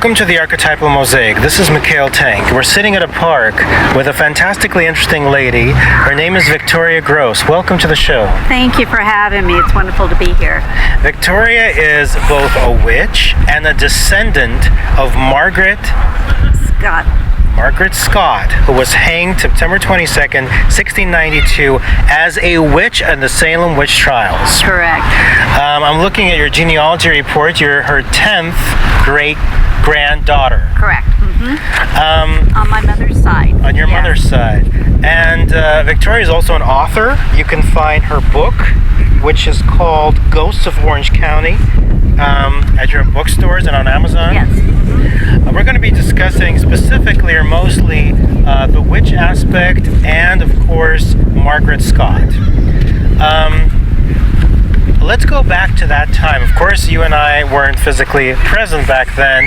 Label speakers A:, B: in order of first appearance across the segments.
A: Welcome to the Archetypal Mosaic. This is Mikhail. We're sitting at a park with a fantastically interesting lady. Her name is Victoria Gross. Welcome to the show.
B: Thank you for having me. It's wonderful to be here.
A: Victoria is both a witch and a descendant of Margaret Scott, who was hanged September 22nd, 1692, as a witch in the Salem witch trials.
B: Correct.
A: I'm looking at your genealogy report. You're her 10th great-granddaughter.
B: Correct. Mm-hmm. On my mother's side.
A: On your mother's side. And Victoria is also an author. You can find her book, which is called Ghosts of Orange County, at your bookstores and on Amazon.
B: Yes.
A: We're going to be discussing specifically or mostly the witch aspect and, of course, Margaret Scott. Let's go back to that time. Of course, you and I weren't physically present back then.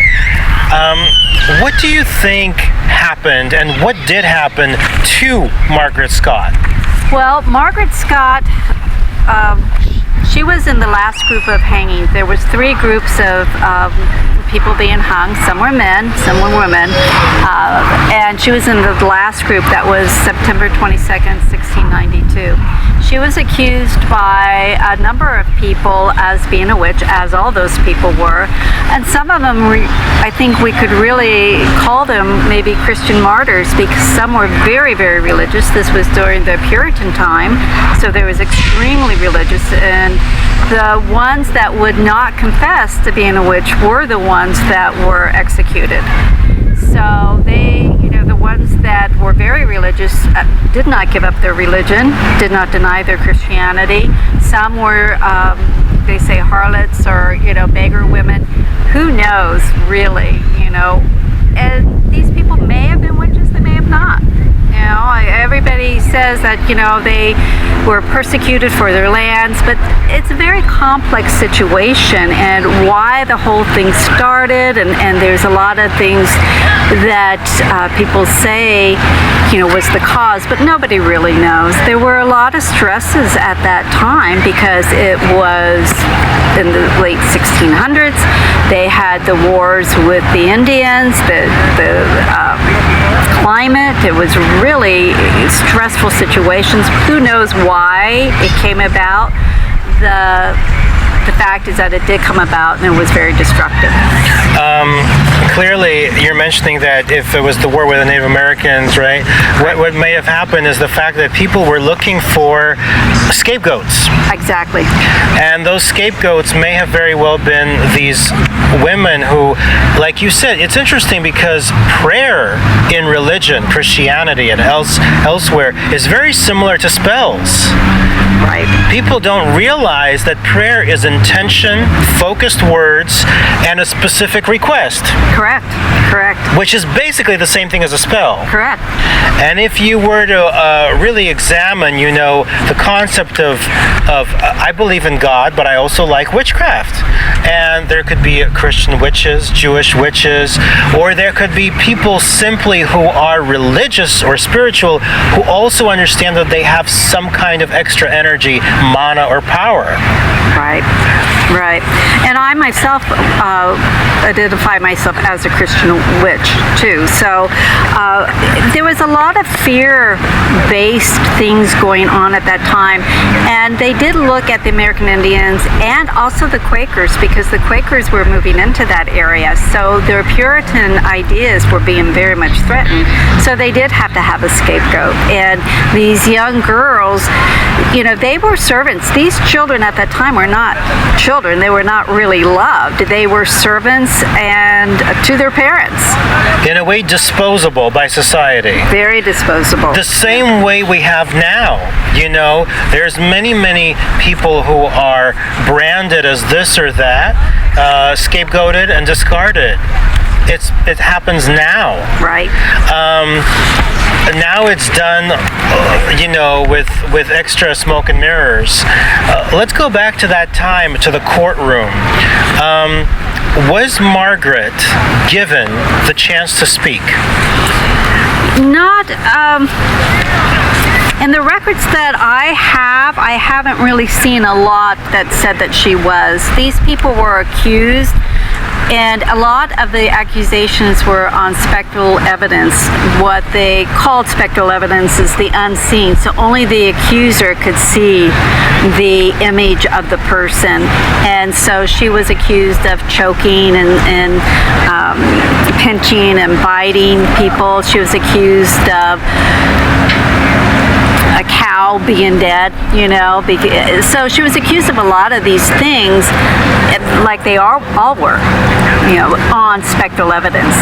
A: What do you think happened and what did happen to Margaret Scott?
B: Well, Margaret Scott, she was in the last group of hangings. There was 3 groups of people being hung. Some were men, some were women. And she was in the last group that was September 22nd, 1692. She was accused by a number of people as being a witch, as all those people were. And some of them, I think we could really call them maybe Christian martyrs, because some were very, very religious. This was during the Puritan time, so they was extremely religious. And the ones that would not confess to being a witch were the ones that were executed. So they, the ones that were very religious did not give up their religion, did not deny their Christianity. Some were, they say, harlots or, beggar women. Who knows, really, And these people may have been witches, they may have not. Everybody says that, they were persecuted for their lands, but it's a very complex situation, and why the whole thing started, and there's a lot of things that people say, was the cause, but nobody really knows. There were a lot of stresses at that time because it was in the late 1600s. They had the wars with the Indians, the climate. It was really stressful situations. Who knows why it came about? The fact is that it did come about, and it was very destructive.
A: Clearly, you're mentioning that if it was the war with the Native Americans, right? What may have happened is the fact that people were looking for scapegoats.
B: Exactly.
A: And those scapegoats may have very well been these women who, like you said, it's interesting because prayer in religion, Christianity, and elsewhere is very similar to spells.
B: Right.
A: People don't realize that prayer is intention, focused words, and a specific request.
B: Correct.
A: Which is basically the same thing as a spell.
B: Correct.
A: And if you were to really examine, the concept of I believe in God, but I also like witchcraft. And there could be Christian witches, Jewish witches, or there could be people simply who are religious or spiritual who also understand that they have some kind of extra energy, mana or power.
B: Right. And I myself identify myself as a Christian witch too. So there was a lot of fear-based things going on at that time, and they did look at the American Indians and also the Quakers, because the Quakers were moving into that area. So their Puritan ideas were being very much threatened. So they did have to have a scapegoat. And these young girls, they were servants. These children at that time were not children. They were not really loved. They were servants and to their parents.
A: In a way, disposable by society.
B: Very disposable.
A: The same way we have now. There's many people who are branded as this or that, scapegoated and discarded. It happens now.
B: Right.
A: Now it's done, with extra smoke and mirrors. Let's go back to that time, to the courtroom. Was Margaret given the chance to speak?
B: Not, in the records that I haven't really seen a lot that said that she was. These people were accused And a lot of the accusations were on spectral evidence. What they called spectral evidence is the unseen. So only the accuser could see the image of the person. And so she was accused of choking and pinching and biting people. She was accused of a cow being dead, so she was accused of a lot of these things, like they all were, on spectral evidence.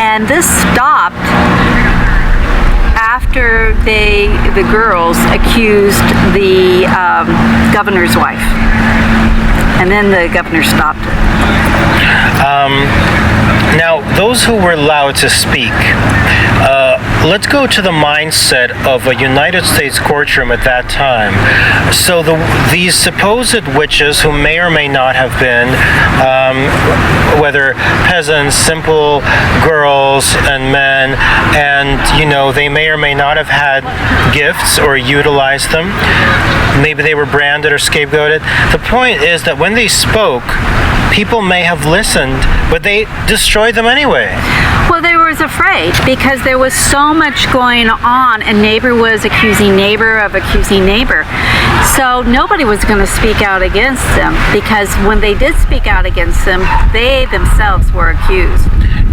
B: And this stopped after the girls accused the governor's wife, and then the governor stopped it.
A: Now, those who were allowed to speak, let's go to the mindset of a United States courtroom at that time. So these supposed witches, who may or may not have been, whether peasants, simple girls and men, and they may or may not have had gifts or utilized them. Maybe they were branded or scapegoated. The point is that when they spoke, people may have listened, but they destroyed them anyway.
B: Well, they were afraid because there was so much going on, and neighbor was accusing neighbor of accusing neighbor. So nobody was going to speak out against them, because when they did speak out against them, they themselves were accused.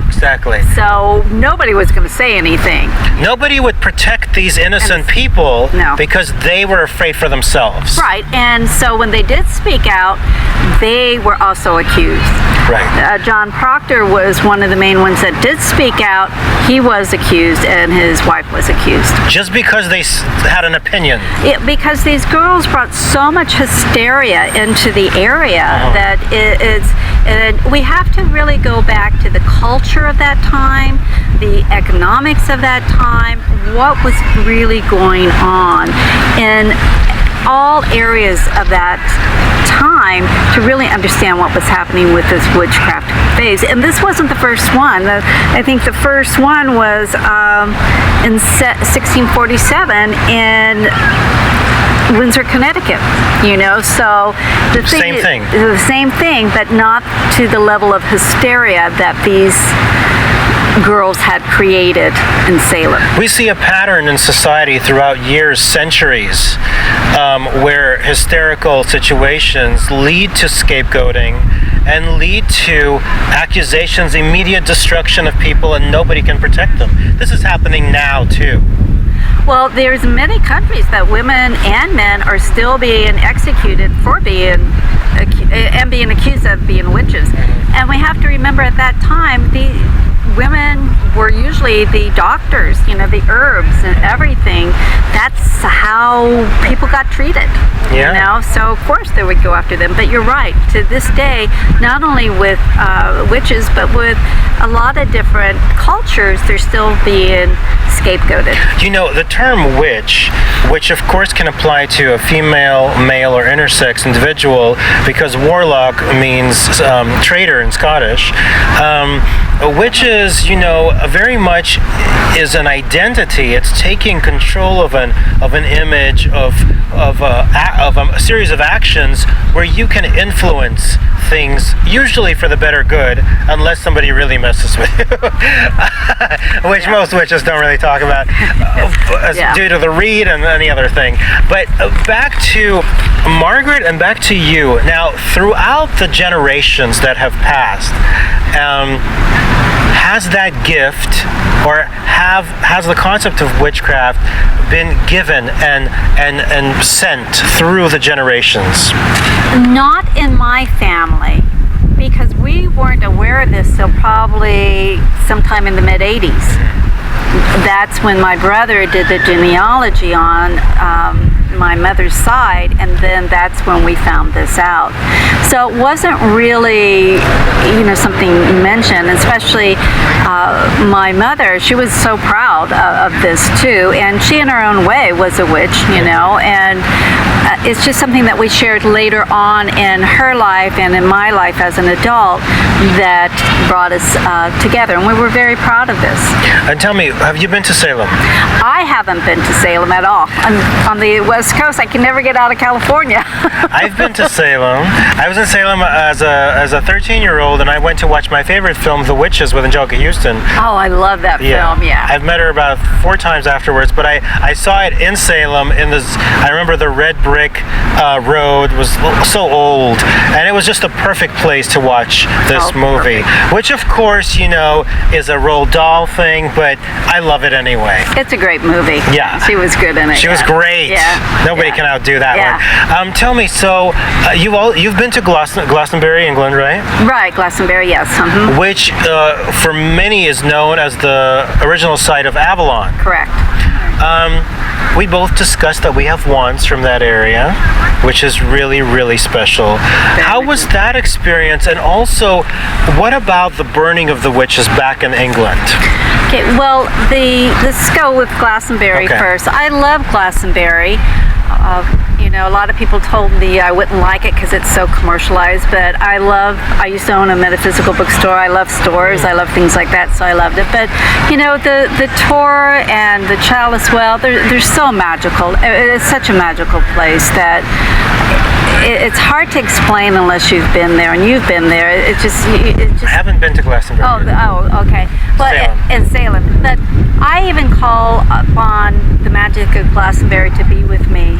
A: Exactly.
B: So nobody was going to say anything.
A: Nobody would protect these innocent people because they were afraid for themselves.
B: Right, and so when they did speak out, they were also accused.
A: Right.
B: John Proctor was one of the main ones that did speak out. He was accused, and his wife was accused.
A: Just because they had an opinion.
B: Because these girls brought so much hysteria into the area that we have to really go back to the culture of that time, the economics of that time, what was really going on in all areas of that time, to really understand what was happening with this witchcraft phase. And this wasn't the first one. I think the first one was in 1647 in Windsor, Connecticut, so the
A: same
B: thing, but not to the level of hysteria that these girls had created in Salem.
A: We see a pattern in society throughout years, centuries, where hysterical situations lead to scapegoating and lead to accusations, immediate destruction of people, and nobody can protect them. This is happening now too.
B: Well, there's many countries that women and men are still being executed for being accused of being witches. And we have to remember, at that time, the women were usually the doctors, the herbs and everything. That's how people got treated. So of course they would go after them. But you're right, to this day, not only with witches, but with a lot of different cultures, they're still being scapegoated.
A: The term witch, which of course can apply to a female, male, or intersex individual, because warlock means traitor in Scottish. Witch is, very much is an identity. It's taking control of an image, of a series of actions where you can influence things, usually for the better good, unless somebody really messes with you, which most witches don't really talk about, due to the reed and any other thing. But back to Margaret and back to you. Now, throughout the generations that have passed, has that gift, or has the concept of witchcraft been given and sent through the generations?
B: Not in my family, because we weren't aware of this till probably sometime in the mid-'80s. That's when my brother did the genealogy on my mother's side, and then that's when we found this out. So it wasn't really, something mentioned, especially my mother. She was so proud of this too, and she in her own way was a witch, and it's just something that we shared later on in her life and in my life as an adult that brought us together, and we were very proud of this.
A: And tell me, have you been to Salem?
B: I haven't been to Salem at all. I'm on the west West Coast. I can never get out of California.
A: I've been to Salem. I was in Salem as a 13-year-old, and I went to watch my favorite film, The Witches, with Angelica Houston.
B: Oh, I love that film. Yeah.
A: I've met her about 4 times afterwards, but I saw it in Salem. I remember the red brick road was so old, and it was just a perfect place to watch this movie. Perfect. Which, of course, is a Roald Dahl thing, but I love it anyway.
B: It's a great movie.
A: Yeah.
B: She was good in it.
A: She was great.
B: Yeah.
A: Nobody can outdo that one. Tell me, so you've been to Glastonbury, England, right?
B: Right, Glastonbury, yes. Mm-hmm.
A: Which, for many, is known as the original site of Avalon.
B: Correct.
A: We both discussed that we have wands from that area, which is really, really special. How was that experience? And also, what about the burning of the witches back in England?
B: Okay, well, let's go with Glastonbury first. I love Glastonbury. A lot of people told me I wouldn't like it because it's so commercialized, but I used to own a metaphysical bookstore. I love stores. I love things like that, so I loved it. But, the tour and the chalice well, they're so magical. It's such a magical place that it's hard to explain unless you've been there, and you've been there. It just
A: I haven't been to Glastonbury.
B: Okay. Well, in Salem. But I even call upon the magic of Glastonbury to be with me,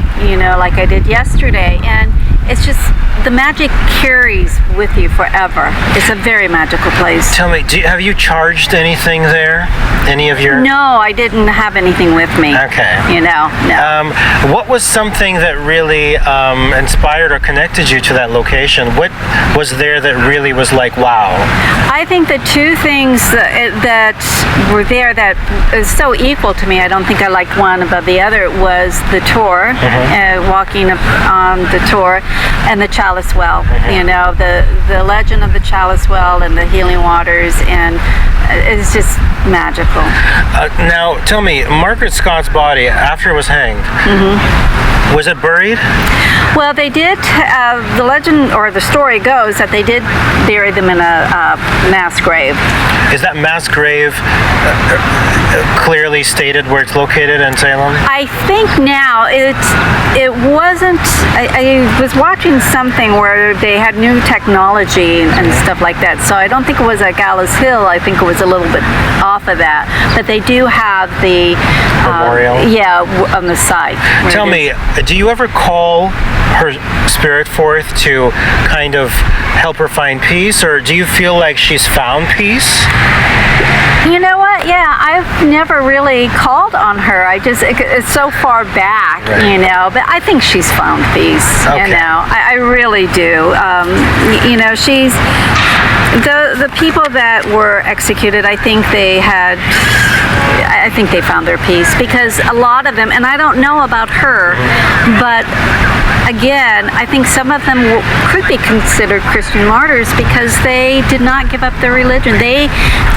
B: like I did yesterday. And it's just, the magic carries with you forever. It's a very magical place.
A: Tell me, have you charged anything there? Any of your...
B: No, I didn't have anything with me.
A: Okay.
B: No.
A: What was something that really inspired or connected you to that location? What was there that really was like, wow?
B: I think the two things that were there that is so equal to me, I don't think I liked one above the other, was the tour, walking on the tour, and the chalice well. The legend of the chalice well and the healing waters, and it's just magical.
A: Now, tell me, Margaret Scott's body, after it was hanged, was it buried?
B: Well, they did. The legend or the story goes that they did bury them in a mass grave.
A: Is that mass grave clearly stated where it's located in Salem?
B: I think now it wasn't. I was watching something where they had new technology and stuff like that, so I don't think it was at Gallows Hill. I think it was a little bit off of that, but they do have the
A: memorial.
B: On the side.
A: Tell me, do you ever call her spirit forth to kind of help her find peace, or do you feel like she's found peace?
B: You know what? Yeah, I've never really called on her. It's so far back, but I think she's found peace.
A: Okay.
B: I really do. She's the people that were executed. I think they found their peace, because a lot of them, and I don't know about her, but again, I think some of them could be considered Christian martyrs because they did not give up their religion. The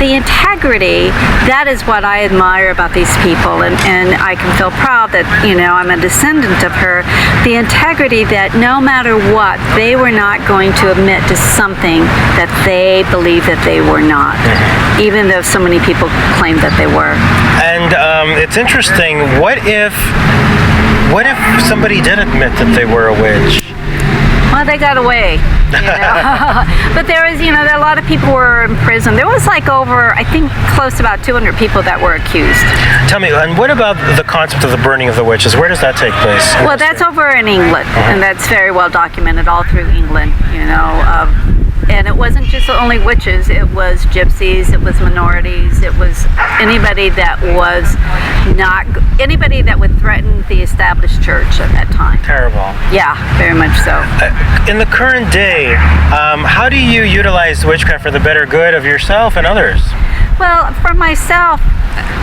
B: integrity, that is what I admire about these people, and I can feel proud that, I'm a descendant of her. The integrity that no matter what, they were not going to admit to something that they believed that they were not, even though so many people claimed that they were.
A: And it's interesting, what if somebody did admit that they were a witch?
B: Well, they got away. But there was, a lot of people were in prison. There was I think close to about 200 people that were accused.
A: Tell me, and what about the concept of the burning of the witches? Where does that take place?
B: Well, that's over in England, and that's very well documented all through England, And it wasn't just only witches, it was gypsies, it was minorities, it was anybody that would threaten the established church at that time.
A: Terrible.
B: Yeah, very much so.
A: In the current day, how do you utilize witchcraft for the better good of yourself and others?
B: Well, for myself,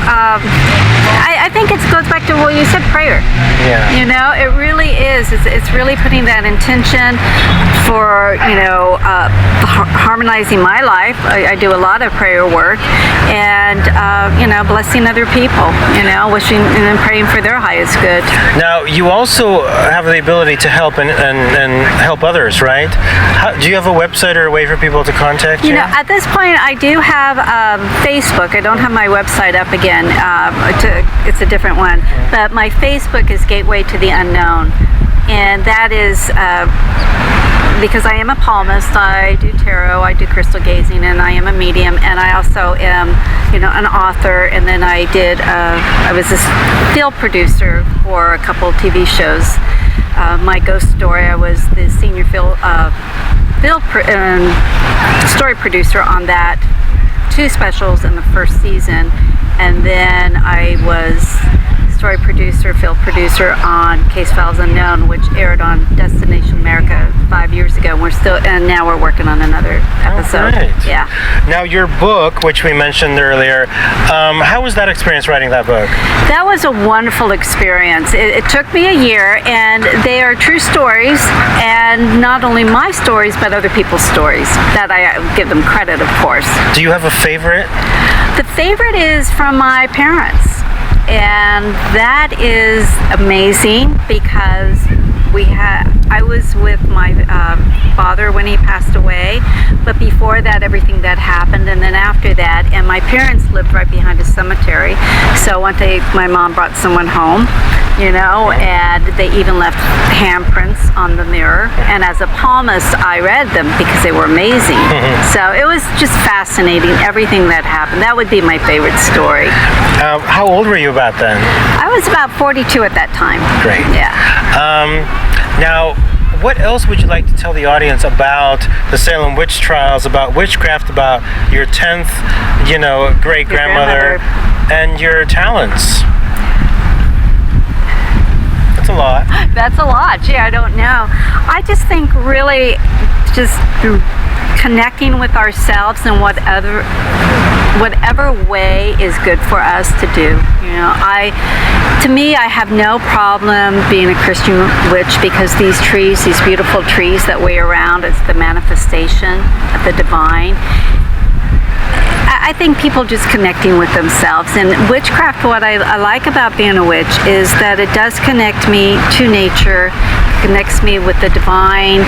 B: I think it goes back to what you said, prayer.
A: Yeah.
B: It really is. It's really putting that intention for, harmonizing my life. I do a lot of prayer work, and, blessing other people, wishing and praying for their highest good. Now,
A: you also have the ability to help and help others, right? Do you have a website or a way for people to contact you?
B: At this point, I do have Facebook. I don't have my website up again. It's a different one. But my Facebook is Gateway to the Unknown. And that is because I am a palmist. I do tarot, I do crystal gazing, and I am a medium. And I also am, an author. And then I was a field producer for a couple of TV shows. My Ghost Story, I was the senior story producer on that. 2 specials in the first season, and then I was story producer, field producer on Case Files Unknown, which aired on Destination America 5 years ago. And now we're working on another episode.
A: Right.
B: Yeah.
A: Now your book, which we mentioned earlier, how was that experience writing that book?
B: That was a wonderful experience. It took me a year, and they are true stories, and not only my stories, but other people's stories that I give them credit, of course.
A: Do you have a favorite?
B: The favorite is from my parents. And that is amazing because I was with my father when he passed away, but before that, everything that happened, and then after that, and my parents lived right behind a cemetery. So one day my mom brought someone home, and they even left handprints on the mirror. And as a palmist, I read them because they were amazing. So it was just fascinating, everything that happened. That would be my favorite story.
A: How old were you about then?
B: I was about 42 at that time.
A: Great.
B: Yeah.
A: Now, what else would you like to tell the audience about the Salem witch trials, about witchcraft, about your 10th, great-grandmother, and your talents? That's a lot.
B: That's a lot. Gee, I don't know. I just think really just connecting with ourselves in whatever way is good for us to do. To me, I have no problem being a Christian witch because these beautiful trees that we're around, it's the manifestation of the divine. I think people just connecting with themselves. And witchcraft, what I like about being a witch is that it does connect me to nature, connects me with the divine.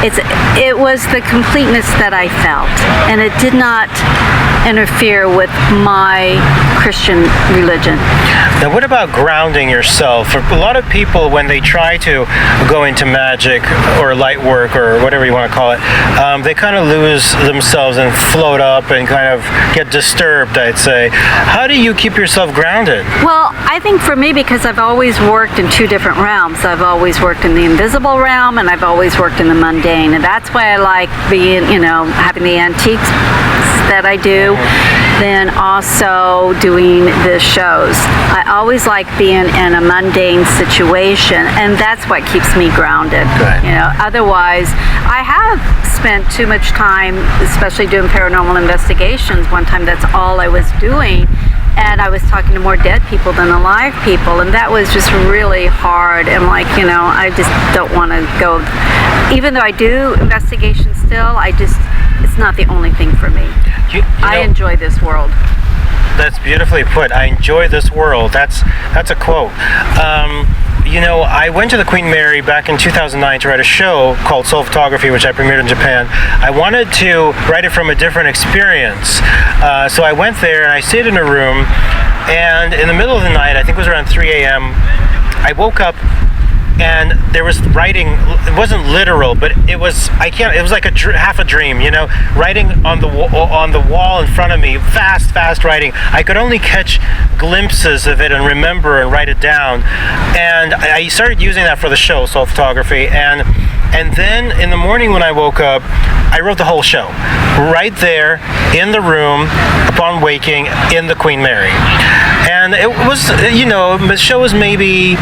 B: It was the completeness that I felt, and it did not interfere with my Christian religion.
A: Now, what about grounding yourself? For a lot of people, when they try to go into magic or light work or whatever you want to call it, they kind of lose themselves and float up and kind of get disturbed, I'd say. How do you keep yourself grounded?
B: Well, I think for me, because I've always worked in 2 different realms. I've always worked in the invisible realm, and I've always worked in the mundane, and that's why I like being, having the antiques that I do, then also doing the shows. I always like being in a mundane situation, and that's what keeps me grounded.
A: Right.
B: Otherwise, I have spent too much time, especially doing paranormal investigations. One time, that's all I was doing. And I was talking to more dead people than alive people, and that was just really hard. And I just don't want to go. Even though I do investigations still, it's not the only thing for me. I enjoy this world.
A: That's beautifully put. I enjoy this world. That's a quote. I went to the Queen Mary back in 2009 to write a show called Soul Photography, which I premiered in Japan. I wanted to write it from a different experience. So I went there and I stayed in a room, and in the middle of the night, I think it was around 3 a.m., I woke up and there was writing. It wasn't literal, but it was like half a dream, writing on the wall in front of me, fast writing. I could only catch glimpses of it and remember and write it down, and I started using that for the show, Soul Photography, and then in the morning when I woke up, I wrote the whole show right there in the room upon waking in the Queen Mary. And it was, the show was maybe,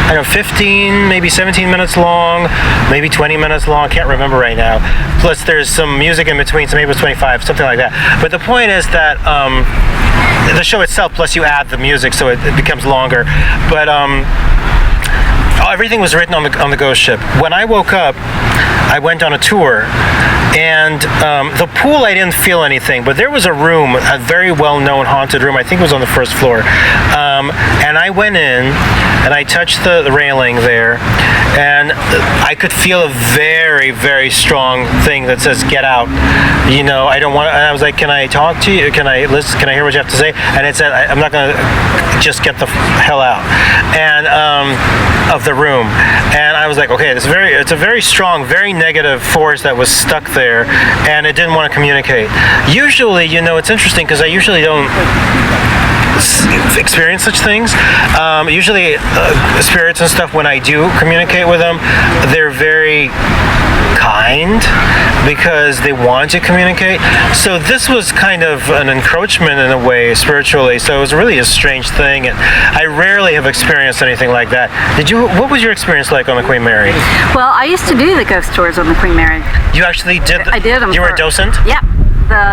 A: 15, maybe 17 minutes long, maybe 20 minutes long, can't remember right now. Plus there's some music in between, so maybe it was 25, something like that. But the point is that the show itself, plus you add the music, so it becomes longer. But everything was written on the ghost ship. When I woke up, I went on a tour, and the pool I didn't feel anything, but there was a room, a very well-known haunted room. I think it was on the first floor, and I went in and I touched the railing there, and I could feel a very, very strong thing that says "Get out." You know, I don't want. And I was like, "Can I talk to you? Can I listen? Can I hear what you have to say?" And it said, "I'm not going to just get the hell out," and of the room. And I was like, "Okay, it's a very strong, very negative force that was stuck there, and it didn't want to communicate." Usually, you know, it's interesting because I usually don't experience such things. Usually spirits and stuff, when I do communicate with them, they're very kind because they want to communicate. So this was kind of an encroachment in a way spiritually, so it was really a strange thing, and I rarely have experienced anything like that. What was your experience like on the Queen Mary?
B: Well, I used to do the ghost tours on the Queen Mary.
A: You actually did?
B: I did them.
A: You were a docent?
B: Yeah,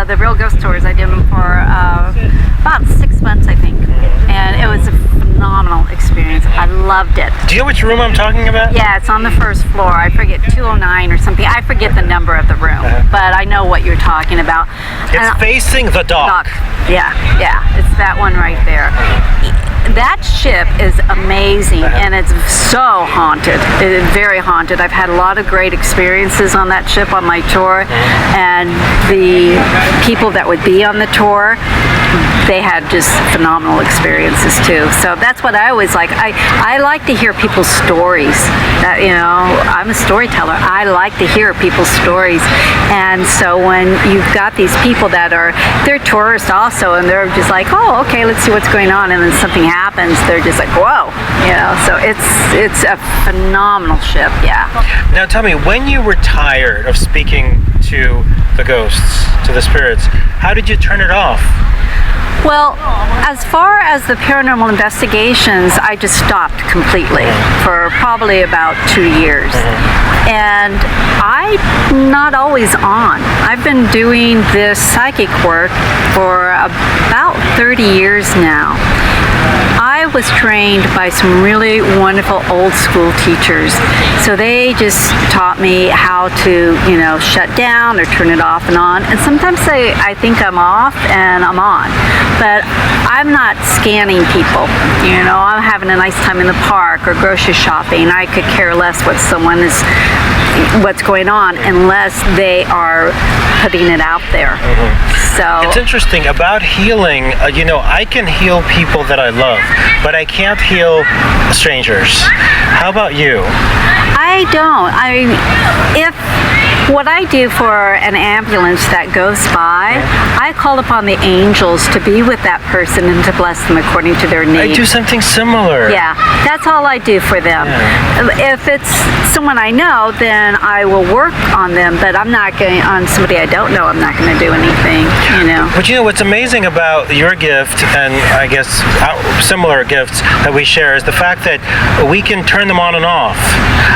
B: the real ghost tours. I did them for about 6 months, I think, and it was a phenomenal experience. I loved it.
A: Do you know which room I'm talking about?
B: Yeah, it's on the first floor. I forget, 209 or something. I forget the number of the room, but I know what you're talking about.
A: It's facing the dock.
B: Yeah, it's that one right there. That ship is amazing, and it's so haunted. It is very haunted. I've had a lot of great experiences on that ship on my tour, and the people that would be on the tour, they had just phenomenal experiences too. So that's what I always like. I like to hear people's stories. You know, I'm a storyteller. I like to hear people's stories. And so when you've got these people that they're tourists also, and they're just like, oh, okay, let's see what's going on, and then something happens, they're just like, whoa, you know. So it's a phenomenal ship, yeah.
A: Now tell me, when you were tired of speaking to the ghosts, to the spirits, how did you turn it off?
B: Well, as far as the paranormal investigations, I just stopped completely for probably about 2 years. And I'm not always on. I've been doing this psychic work for about 30 years now. I was trained by some really wonderful old school teachers. So they just taught me how to, you know, shut down or turn it off and on. And sometimes I think I'm off and I'm on. But I'm not scanning people. You know, I'm having a nice time in the park or grocery shopping. I could care less what's going on unless they are putting it out there. So
A: it's interesting about healing. You know, I can heal people that I love, but I can't heal strangers. How about you?
B: I don't. If what I do for an ambulance that goes by, I call upon the angels to be with that person and to bless them according to their needs.
A: I do something similar.
B: Yeah, that's all I do for them. Yeah. If it's someone I know, then I will work on them, but I'm not going on somebody I don't know. I'm not going to do anything, you know.
A: But you know what's amazing about your gift, and I guess similar gifts that we share, is the fact that we can turn them on and off.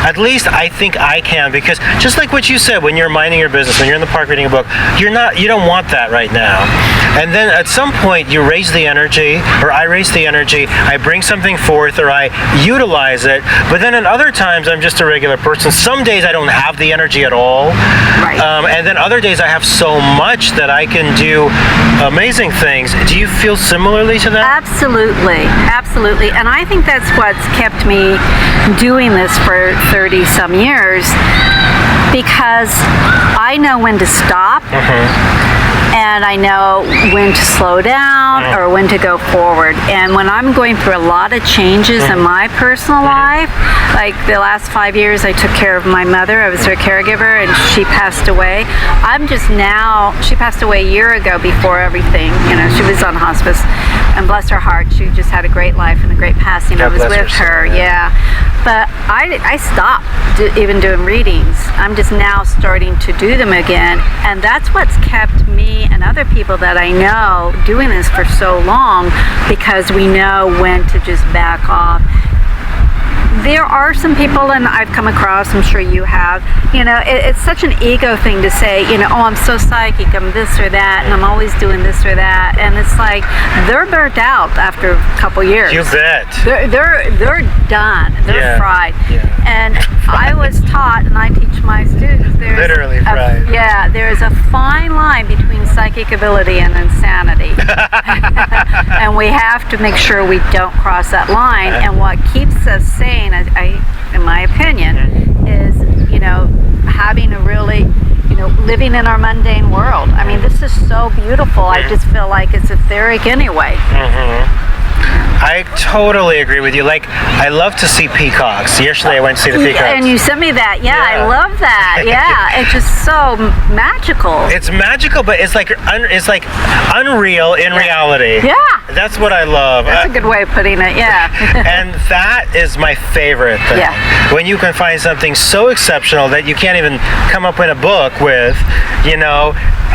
A: At least I think I can, because just like what you said, when you're minding your business, when you're in the park reading a book, you don't want that right now. And then at some point you raise the energy, or I raise the energy, I bring something forth, or I utilize it. But then at other times I'm just a regular person. Some days I don't have the energy at all.
B: Right.
A: And then other days I have so much that I can do amazing things. Do you feel similarly to that?
B: Absolutely. And I think that's what's kept me doing this for 30 some years, because I know when to stop. And I know when to slow down or when to go forward. And when I'm going through a lot of changes in my personal life, like the last 5 years I took care of my mother, I was her caregiver, and she passed away. She passed away a year ago before everything. You know, she was on hospice, and bless her heart, she just had a great life and a great passing. I was with her, yeah. But I stopped even doing readings. I'm just now starting to do them again, and that's what's kept me and other people that I know doing this for so long, because we know when to just back off. there are some people, and I've come across, I'm sure you have, it's such an ego thing to say, oh, I'm so psychic, I'm this or that, and I'm always doing this or that, and it's like they're burnt out after a couple years.
A: You bet.
B: They're done. They're fried.
A: Yeah.
B: And I was taught, and I teach my students,
A: Literally fried.
B: There's a fine line between psychic ability and insanity. And we have to make sure we don't cross that line. And what keeps us sane, in my opinion, is, having a really, living in our mundane world. I mean, this is so beautiful. I just feel like it's etheric anyway.
A: I totally agree with you. Like, I love to see peacocks. Yesterday I went to see the peacocks.
B: And you sent me that. Yeah, I love that. Yeah, it's just so magical.
A: It's magical, but it's like unreal in reality.
B: Yeah.
A: That's what I love.
B: That's a good way of putting it, yeah.
A: And that is my favorite thing.
B: Yeah.
A: When you can find something so exceptional that you can't even come up with a book with,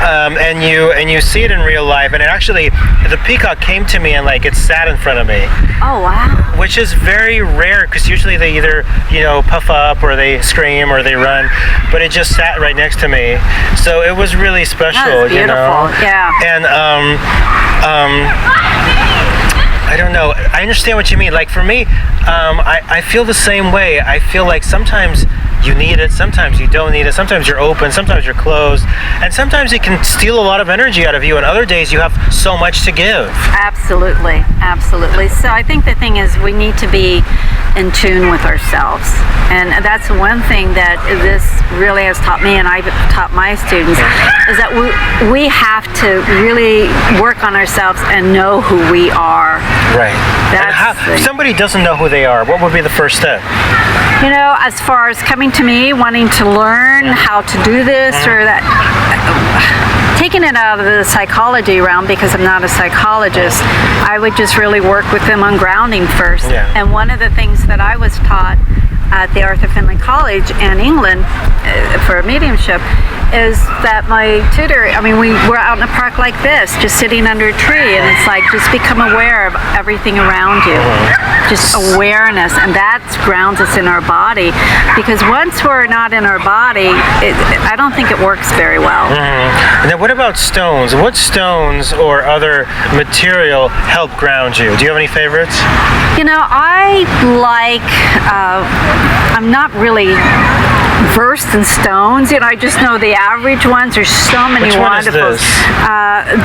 A: and you see it in real life, and it actually, the peacock came to me and it sat in front of me.
B: Oh, wow.
A: Which is very rare, because usually they either, puff up or they scream or they run, but it just sat right next to me. So it was really special,
B: That's beautiful. Yeah.
A: And I don't know. I understand what you mean. Like, for me, I feel the same way. I feel like sometimes you need it, sometimes you don't need it, sometimes you're open, sometimes you're closed, and sometimes it can steal a lot of energy out of you, and other days you have so much to give.
B: Absolutely. So I think the thing is, we need to be in tune with ourselves, and that's one thing that this really has taught me, and I've taught my students, is that we have to really work on ourselves and know who we are.
A: Right. If somebody doesn't know who they are, what would be the first step?
B: As far as coming to me, wanting to learn how to do this or that, taking it out of the psychology realm, because I'm not a psychologist, I would just really work with them on grounding first.
A: Yeah.
B: And one of the things that I was taught at the Arthur Findlay College in England for mediumship is that my tutor, we were out in a park like this, just sitting under a tree, and it's like, just become aware of everything around you. Just awareness, and that grounds us in our body, because once we're not in our body, I don't think it works very well.
A: And then what about stones? What stones or other material help ground you? Do you have any favorites?
B: I'm not really versed in stones. I just know the average ones. There's so many wonderful.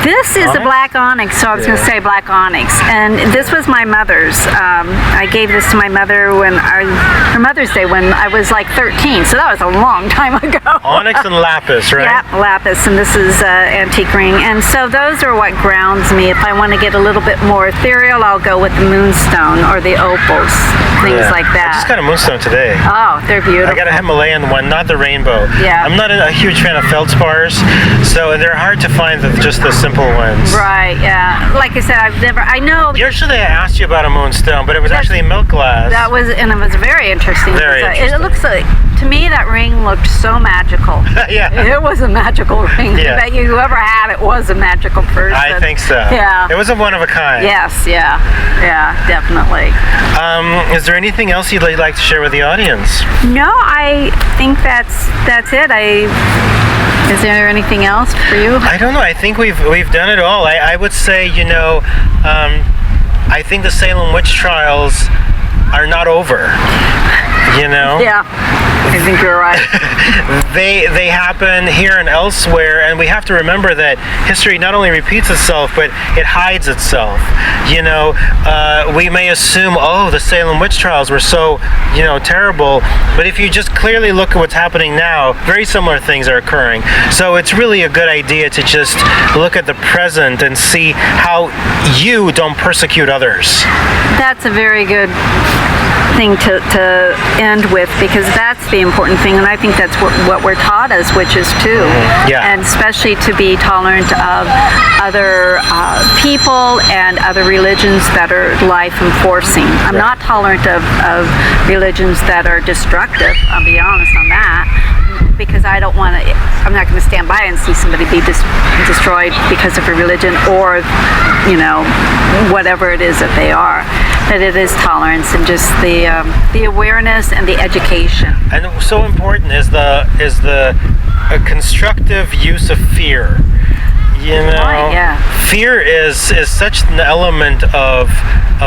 B: This is a black onyx, so I was going to say black onyx. And this was my mother's. I gave this to my mother her Mother's Day when I was like 13, so that was a long time ago.
A: Onyx and lapis, right?
B: Yeah, lapis, and this is antique ring. And so those are what grounds me. If I want to get a little bit more ethereal, I'll go with the moonstone or the opals, things like that.
A: I just got a moonstone today.
B: Oh, they're beautiful.
A: I got a Himalayan one, not the rainbow.
B: Yeah.
A: I'm not a huge fan of feldspars, so they're hard to find just the simple ones.
B: Right, yeah. Like I said, I know.
A: Yesterday I asked you about a moonstone, but it was actually milk glass.
B: And it was very interesting.
A: Very interesting.
B: It looks like, to me, that ring looked so magical.
A: Yeah.
B: It was a magical ring.
A: Yeah.
B: I bet you whoever had it was a magical person.
A: I think so.
B: Yeah.
A: It was a one of a kind.
B: Yes, yeah, definitely.
A: Is there anything else you'd like to share with the audience?
B: No, I think that's it. Is there anything else for you?
A: I don't know. I think we've done it all. I would say, I think the Salem witch trials are not over.
B: Yeah, I think you're right.
A: They happen here and elsewhere, and we have to remember that history not only repeats itself, but it hides itself. We may assume, the Salem witch trials were so, terrible, but if you just clearly look at what's happening now, very similar things are occurring. So it's really a good idea to just look at the present and see how you don't persecute others.
B: That's a very good thing to end with, because that's the important thing, and I think that's what we're taught as witches too.
A: Yeah.
B: And especially to be tolerant of other people and other religions that are life enforcing. I'm not tolerant of religions that are destructive, I'll be honest on that, because I'm not going to stand by and see somebody be destroyed because of a religion or whatever it is that they are. but it is tolerance and just the awareness and the education.
A: And so important is the constructive use of fear. You know,
B: Right, yeah.
A: fear is such an element of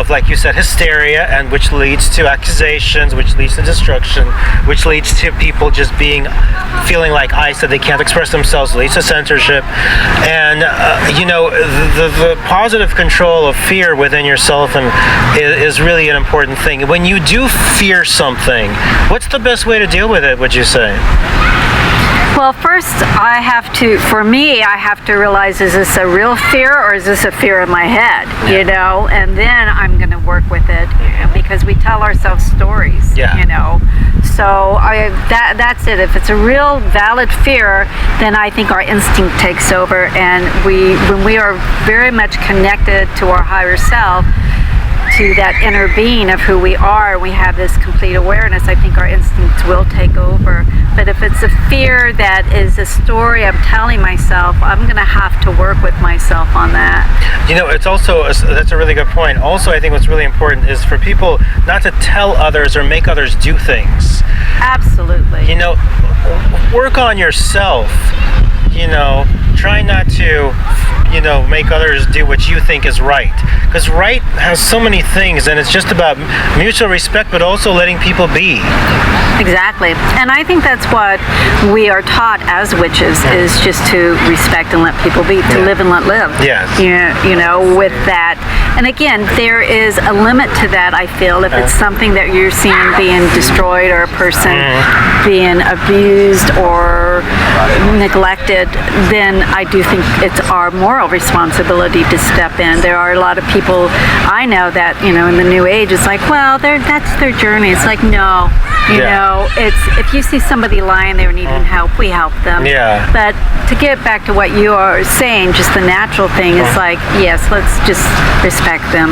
A: like you said, hysteria, and which leads to accusations, which leads to destruction, which leads to people just feeling like ice, that they can't express themselves, leads to censorship. And you know, the positive control of fear within yourself is really an important thing. When you do fear something, what's the best way to deal with it, would you say?
B: Well, first I have to realize, is this a real fear or is this a fear in my head?
A: Yeah.
B: You know, and then I'm going to work with it, because we tell ourselves stories.
A: Yeah.
B: You know, so that's it. If it's a real valid fear, then I think our instinct takes over, and when we are very much connected to our higher self, to that inner being of who we are, we have this complete awareness, I think our instincts will take over. But if it's a fear that is a story I'm telling myself, I'm going to have to work with myself on that.
A: You know, it's also, that's a really good point. Also, I think what's really important is for people not to tell others or make others do things.
B: Absolutely.
A: You know, work on yourself. You know, try not to, you know, make others do what you think is right. Because right has so many things, and it's just about mutual respect, but also letting people be.
B: Exactly. And I think that's what we are taught as witches, is just to respect and let people be, to live and let live.
A: Yes.
B: You know, with that. And again, there is a limit to that, I feel. If it's something that you're seeing being destroyed, or a person being abused or neglected, then I do think it's our moral responsibility to step in. There are a lot of people I know that, you know, in the new age, it's like, well, that's their journey. It's like, no, you know, it's, if you see somebody lying there needing help, we help them.
A: Yeah.
B: But to get back to what you are saying, just the natural thing is like, yes, let's just respect them.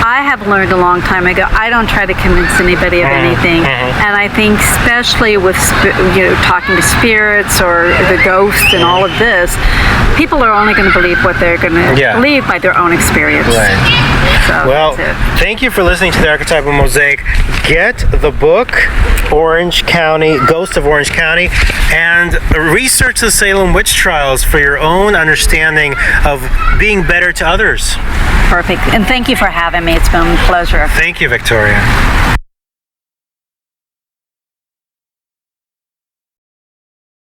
B: I have learned a long time ago, I don't try to convince anybody of anything. And I think especially with, you know, talking to spirits or the ghosts and all of this, people are only going to believe what they're going to believe by their own experience.
A: Right.
B: So
A: Well,
B: that's it.
A: thank you for listening to the Archetypal Mosaic. Get the book, Orange County, Ghost of Orange County, and research the Salem witch trials for your own understanding of being better to others.
B: Perfect. And thank you for having me. It's been a pleasure.
A: Thank you, Victoria.